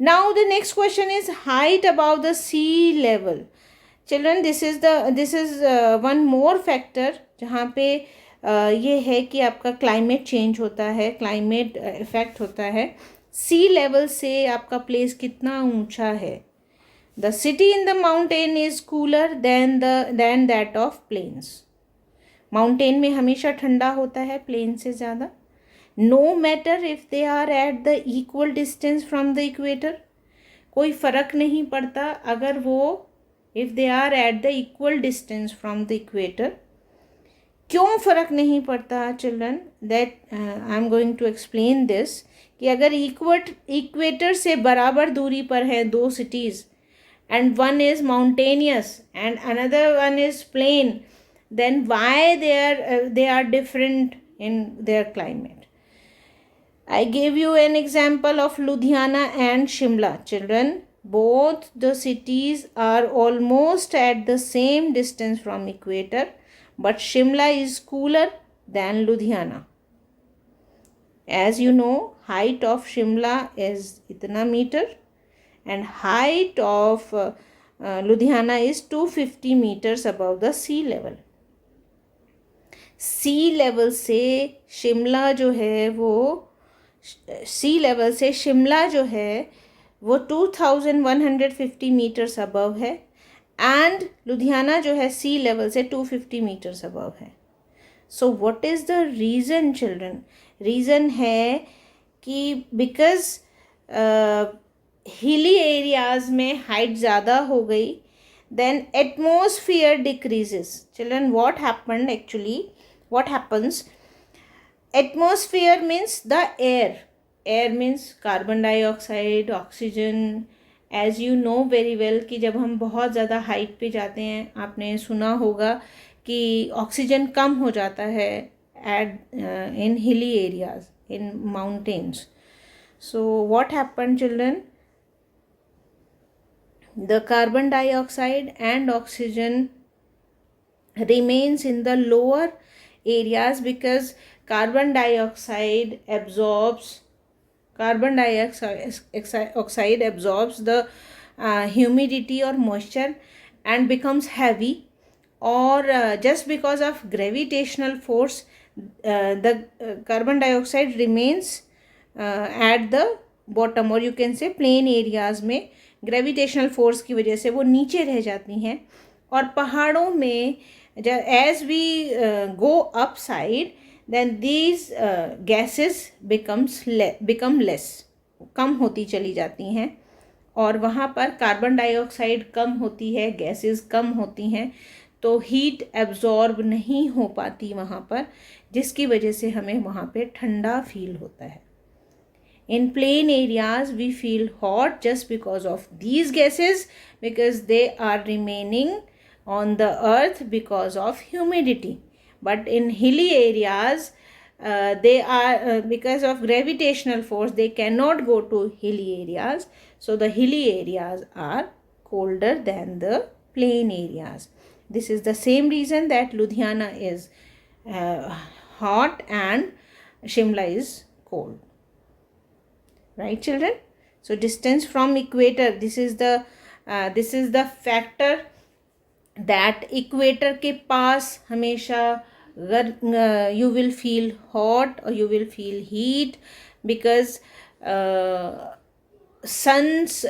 Now the next question is height above the sea level. Children, this is one more factor जहाँ पे ये है कि आपका क्लाइमेट चेंज होता है, क्लाइमेट इफेक्ट होता है. सी लेवल से आपका प्लेस कितना ऊंचा है. The city in the mountain is cooler than that of plains. Mountain में हमेशा ठंडा होता है प्लेन से ज़्यादा. No matter if they are at the equal distance from the equator. कोई फ़र्क नहीं पड़ता अगर वो if they are at the equal distance from the equator. क्यों फ़र्क नहीं पड़ता children? That I am going to explain this कि अगर इक्वेटर से बराबर दूरी पर है दो cities and one is mountainous and another one is plain, then why they are different in their climate? I gave you an example of Ludhiana and Shimla. Children, both the cities are almost at the same distance from equator, but Shimla is cooler than Ludhiana. As you know, height of Shimla is itna meter and height of Ludhiana is 250 meters above the sea level. Sea level से शिमला जो है वो सी level से शिमला जो है वो 2150 metres above है and Ludhiana जो है सी लेवल से 250 मीटर्स अबव है. So what is the reason children? Reason है कि बिकॉज हिली एरियाज़ में हाइट ज़्यादा हो गई, then atmosphere decreases. Children, what happens? Atmosphere means the air means carbon dioxide, oxygen. as you know very well कि जब हम बहुत ज़्यादा हाइट पे जाते हैं, आपने सुना होगा कि ऑक्सीजन कम हो जाता है in hilly areas, in mountains. So what happened children? The carbon dioxide and oxygen remains in the lower areas because carbon dioxide absorbs the humidity or moisture and becomes heavy, or just because of gravitational force the carbon dioxide remains at the bottom, or you can say plain areas में gravitational force की वजह से वो नीचे रह जाती हैं. और पहाड़ों में as we go up side, then these gases become less, कम होती चली जाती हैं. और वहाँ पर कार्बन डाइऑक्साइड कम होती है, गैसेस कम होती हैं, तो हीट एब्जॉर्ब नहीं हो पाती वहाँ पर, जिसकी वजह से हमें वहाँ पे ठंडा फील होता है. In plain areas we feel hot just because of these gases, because they are remaining on the earth because of humidity. But in hilly areas they are because of gravitational force they cannot go to hilly areas, so the hilly areas are colder than the plain areas. This is the same reason that Ludhiana is hot and Shimla is cold. Right children? So distance from equator, this is the factor that equator के पास हमेशा you will feel hot or you will feel heat because sun's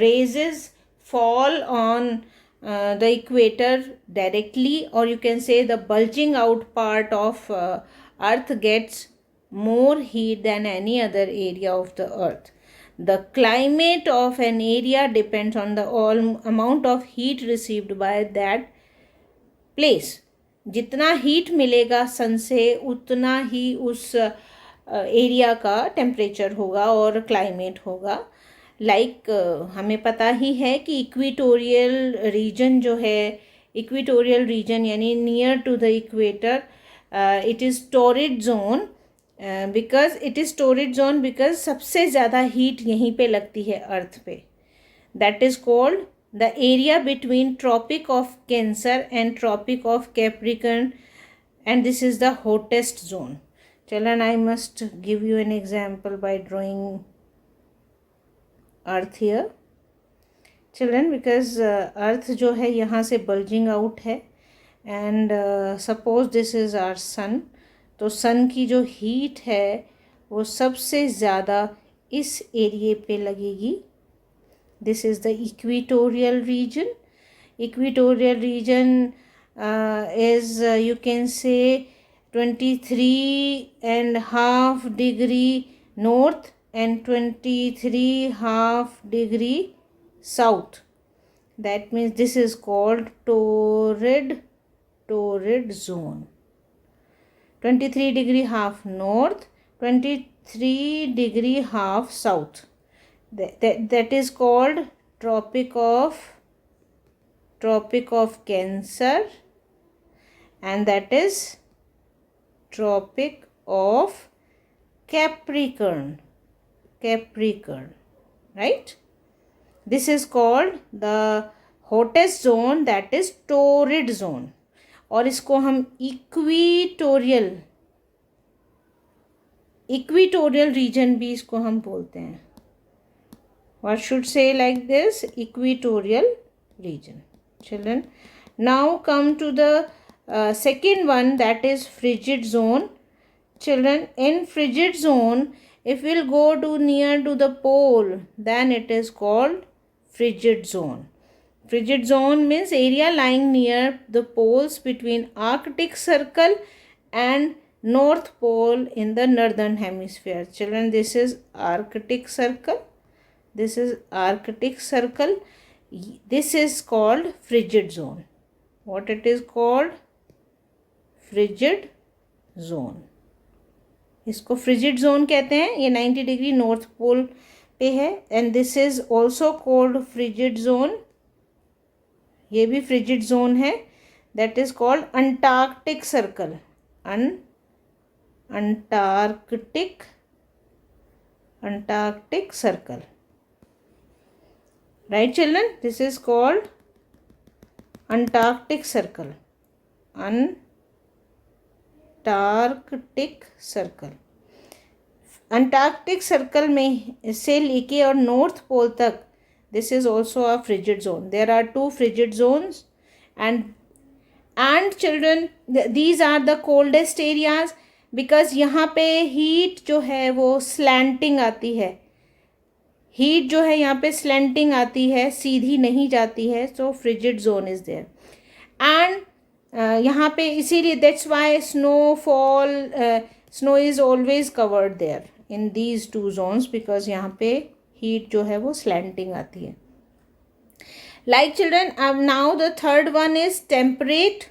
rays fall on the equator directly, or you can say the bulging out part of earth gets more heat than any other area of the earth. The climate of an area depends on the amount of heat received by that place. जितना heat मिलेगा सन से उतना ही उस area का temperature होगा और climate होगा. Like हमें पता ही है कि इक्वेटोरियल रीजन जो है, इक्वेटोरियल रीजन यानी near to the equator, it is torrid zone. Because it is torrid zone because सबसे ज़्यादा हीट यहीं पे लगती है अर्थ पे. That is called the area between Tropic of Cancer and Tropic of Capricorn, and this is the hottest zone. Children, I must give you an example by drawing earth here children, because earth जो है यहाँ से bulging out है and suppose this is our sun, तो sun की जो heat है वो सबसे ज़्यादा इस एरिए पे लगेगी. This is the equatorial region. Equatorial region is you can say 23.5 degree north and 23.5 degree south. That means this is called torrid zone. 23.5 north, 23.5 south. That is called Tropic of Cancer, and that is Tropic of Capricorn, right? This is called the hottest zone, that is torrid zone. और इसको हम equatorial region भी इसको हम बोलते हैं. What should say like this? Equatorial region. Children, now come to the second one, that is frigid zone. Children, in frigid zone, if we'll go to near to the pole, then it is called frigid zone. Frigid zone means area lying near the poles between Arctic Circle and North Pole in the northern hemisphere. Children, this is Arctic Circle. This is Arctic Circle. This is called frigid zone. What it is called? Frigid zone. इसको frigid zone कहते हैं. ये 90 degree north pole पे है. And this is also called frigid zone. ये भी frigid zone है. That is called Antarctic Circle. Antarctic Circle. Right, children? This is called Antarctic Circle. Antarctic Circle. Antarctic Circle में से लेके और नॉर्थ पोल तक, this is also a frigid zone. There are two frigid zones, and children, these are the coldest areas because यहाँ पे heat जो है वो slanting आती है. हीट जो है यहाँ पे स्लेंटिंग आती है, सीधी नहीं जाती है. So frigid zone is there. And यहाँ पे इसीलिए that's why snow is always covered there in these two zones, because यहाँ पे हीट जो है वो स्लेंटिंग आती है. Like children, now the third one is temperate.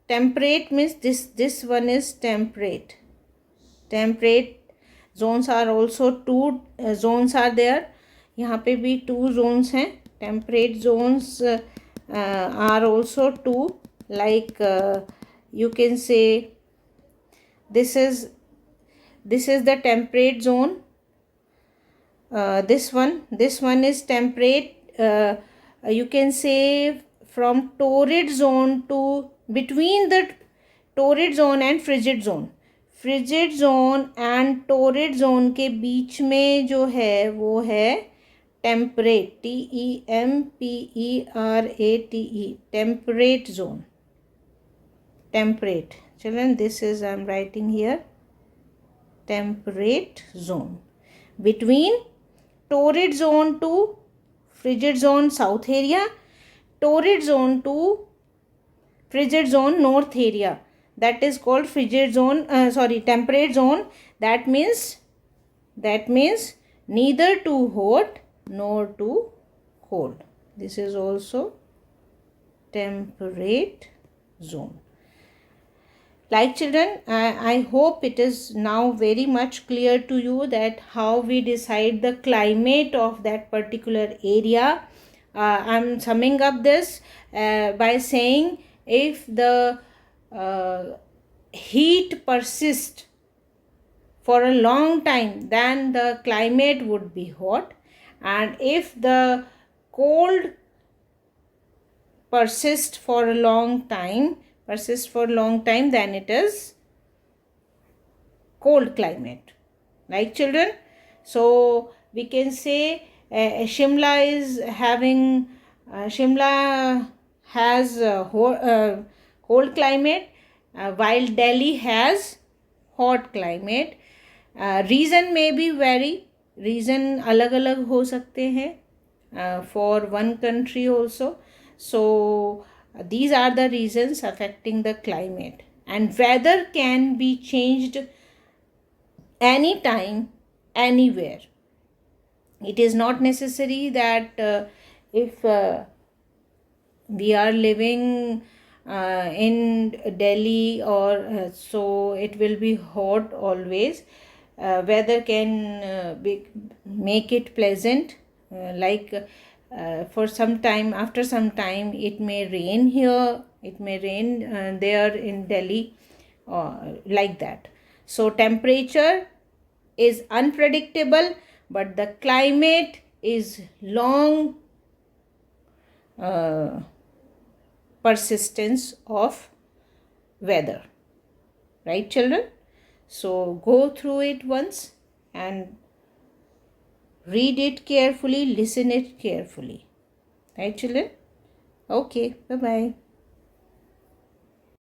Temperate means this one is temperate. Temperate zones are also two zones are there. यहाँ पे भी टू जोन्स हैं. Temperate zones are also two, like you can say this is the temperate zone. this one is temperate. You can say from torrid zone to between the torrid zone and frigid zone. Frigid zone and torrid zone के बीच में जो है वो है temperate. TEMPERATE. Temperate zone. Temperate. Children, this is I am writing here. Temperate zone. Between torrid zone to frigid zone south area, torrid zone to frigid zone north area. That is called frigid zone. Temperate zone. That means neither too hot nor too cold. This is also temperate zone. Like children, I hope it is now very much clear to you that how we decide the climate of that particular area. I am summing up this by saying, if the heat persists for a long time, then the climate would be hot, and if the cold persists for a long time, then it is cold climate. Right, children? So we can say Shimla is having Shimla has cold climate, while Delhi has hot climate. Reason may be vary, reason अलग अलग हो सकते हैं for one country also. So these are the reasons affecting the climate, and weather can be changed anytime, anywhere. It is not necessary that if we are living in Delhi, or so it will be hot always. Weather can make it pleasant, like for some time, after some time it may rain here, it may rain there in Delhi, like that. So temperature is unpredictable, but the climate is long persistence of weather. Right, children? So go through it once and read it carefully, listen it carefully. Right, children? Okay, bye bye.